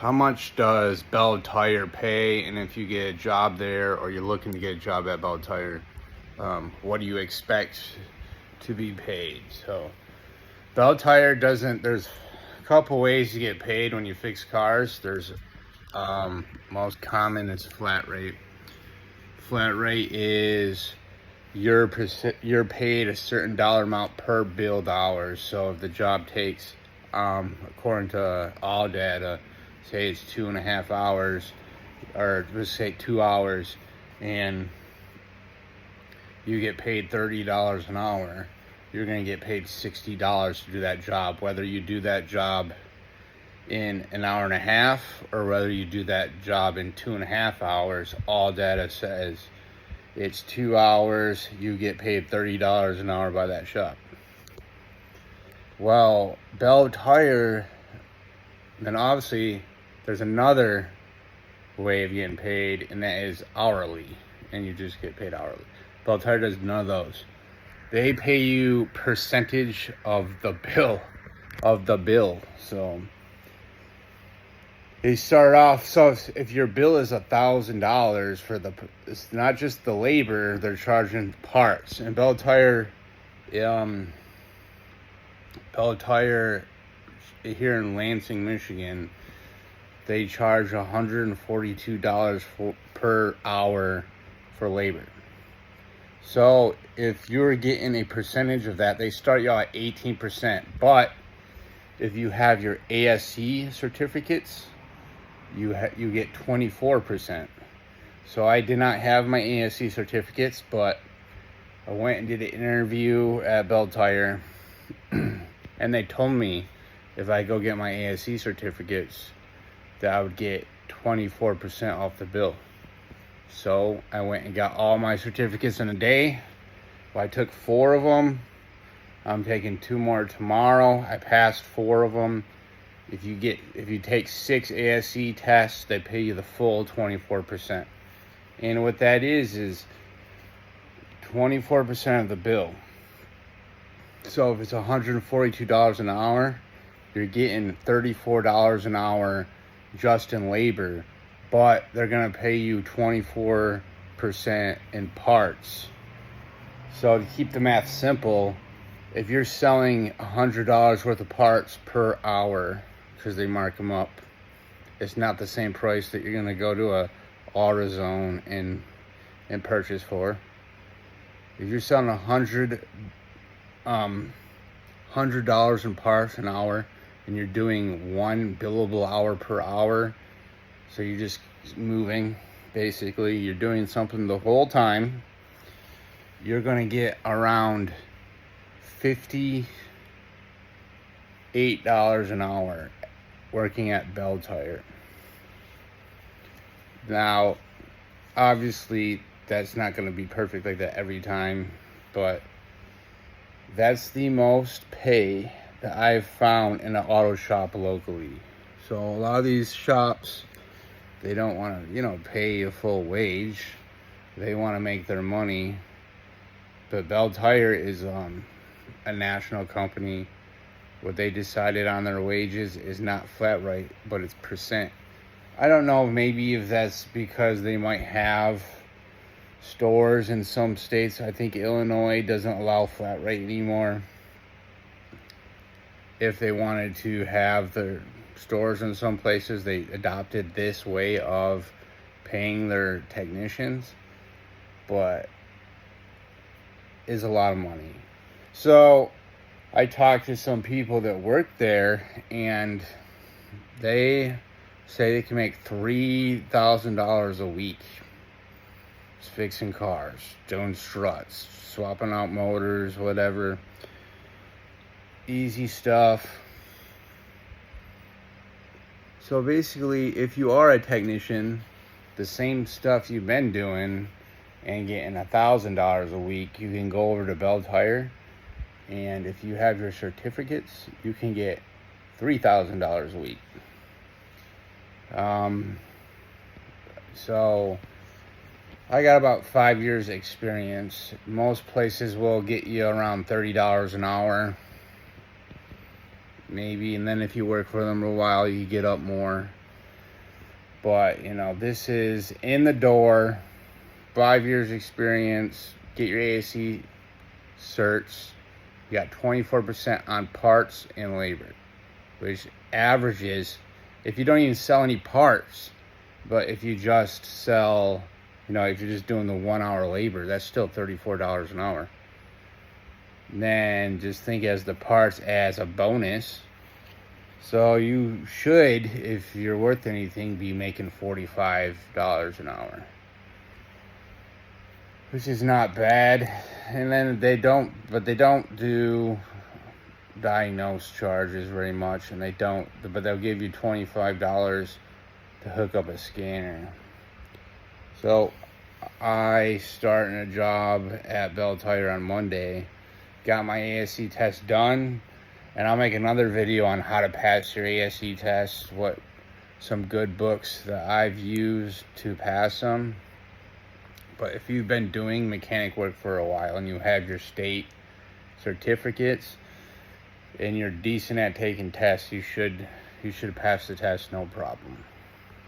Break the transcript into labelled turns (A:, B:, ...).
A: how much does Belle Tire pay? And if you get a job there or you're looking to get a job at Belle Tire, what do you expect to be paid? So Belle Tire doesn't, there's a couple ways to get paid when you fix cars. There's most common is flat rate. Flat rate is you're paid a certain dollar amount per billed hours. So if the job takes, according to all data, say it's 2.5 hours, or let's say 2 hours, and you get paid $30 an hour, you're going to get paid $60 to do that job, whether you do that job in an hour and a half or whether you do that job in 2.5 hours. All data says it's 2 hours, you get paid $30 an hour by that shop. Well, Belle Tire, then obviously there's another way of getting paid, and that is hourly, and you just get paid hourly. Belle Tire does none of those. They pay you percentage of the bill. So they start off, so if your bill is $1,000 for it's not just the labor, they're charging parts. And Belle Tire here in Lansing, Michigan, they charge $142 per hour for labor. So if you're getting a percentage of that, they start you out at 18%. But if you have your ASC certificates, you get 24%. So I did not have my ASC certificates, but I went and did an interview at Belle Tire, and they told me if I go get my ASC certificates, that I would get 24% off the bill. So I went and got all my certificates in a day. Well, I took 4 of them. I'm taking 2 more tomorrow. I passed 4 of them. If you take 6 ASC tests, they pay you the full 24%. And what that is 24% of the bill. So if it's $142 an hour, you're getting $34 an hour just in labor, but they're going to pay you 24% in parts. So to keep the math simple, if you're selling $100 worth of parts per hour, because they mark them up, it's not the same price that you're going to go to a AutoZone and purchase for. If you're selling $100 in parts an hour, and you're doing 1 billable hour per hour, so you're just moving, basically you're doing something the whole time, you're going to get around $58 an hour working at Belle Tire. Now obviously that's not going to be perfect like that every time, but that's the most pay that I've found in an auto shop locally. So a lot of these shops, they don't want to, pay a full wage. They want to make their money. But Belle Tire is a national company. What they decided on their wages is not flat rate, but it's percent. I don't know, maybe if that's because they might have stores in some states. I think Illinois doesn't allow flat rate anymore. If they wanted to have their stores in some places, they adopted this way of paying their technicians, but it's a lot of money. So I talked to some people that work there, and they say they can make $3,000 a week just fixing cars, doing struts, swapping out motors, whatever. Easy stuff. So basically, if you are a technician, the same stuff you've been doing and getting $1,000 a week, you can go over to Belle Tire, and if you have your certificates, you can get $3,000 a week. So I got about 5 years experience. Most places will get you around $30 an hour, maybe, and then if you work for them for a while, you get up more. But, you know, this is in the door, 5 years experience, get your ASE certs. You got 24% on parts and labor, which averages, if you don't even sell any parts, but if you just sell, you know, if you're just doing the 1 hour labor, that's still $34 an hour. Then just think as the parts as a bonus. So you should, if you're worth anything, be making $45 an hour, which is not bad. And then they don't do diagnose charges very much, and but they'll give you $25 to hook up a scanner. So I starting a job at Belle Tire on Monday, got my ASE test done, and I'll make another video on how to pass your ASE test, what some good books that I've used to pass them. But if you've been doing mechanic work for a while and you have your state certificates and you're decent at taking tests, you should pass the test no problem.